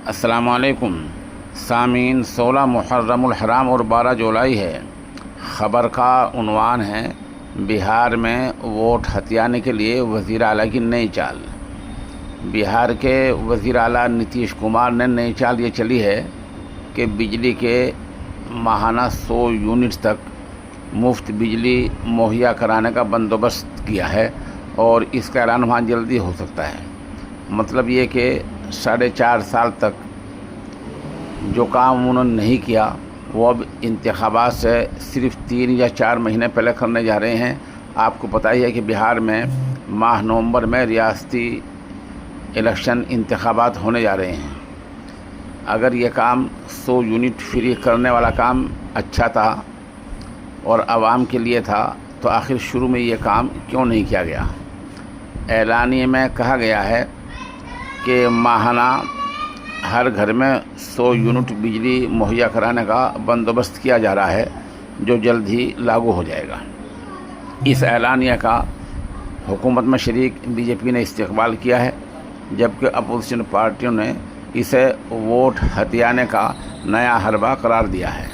السلام علیکم سامعین، 16 محرم الحرام اور 12 جولائی ہے۔ خبر کا عنوان ہے بہار میں ووٹ ہتھیانے کے لیے وزیر اعلیٰ کی نئی چال۔ بہار کے وزیر اعلیٰ نتیش کمار نے نئی چال یہ چلی ہے کہ بجلی کے ماہانہ 100 یونٹ تک مفت بجلی مہیا کرانے کا بندوبست کیا ہے اور اس کا اعلان وہاں جلدی ہو سکتا ہے۔ مطلب یہ کہ 4.5 سال تک جو کام انہوں نے نہیں کیا وہ اب انتخابات سے صرف 3 یا 4 مہینے پہلے کرنے جا رہے ہیں۔ آپ کو پتہ ہی ہے کہ بہار میں ماہ نومبر میں ریاستی الیکشن انتخابات ہونے جا رہے ہیں۔ اگر یہ کام 100 یونٹ فری کرنے والا کام اچھا تھا اور عوام کے لیے تھا تو آخر شروع میں یہ کام کیوں نہیں کیا گیا؟ اعلانیے میں کہا گیا ہے کہ ماہانہ ہر گھر میں 100 یونٹ بجلی مہیا کرانے کا بندوبست کیا جا رہا ہے، جو جلد ہی لاگو ہو جائے گا۔ اس اعلانیہ کا حکومت میں شریک بی جے پی نے استقبال کیا ہے، جبکہ اپوزیشن پارٹیوں نے اسے ووٹ ہتھیانے کا نیا حربہ قرار دیا ہے۔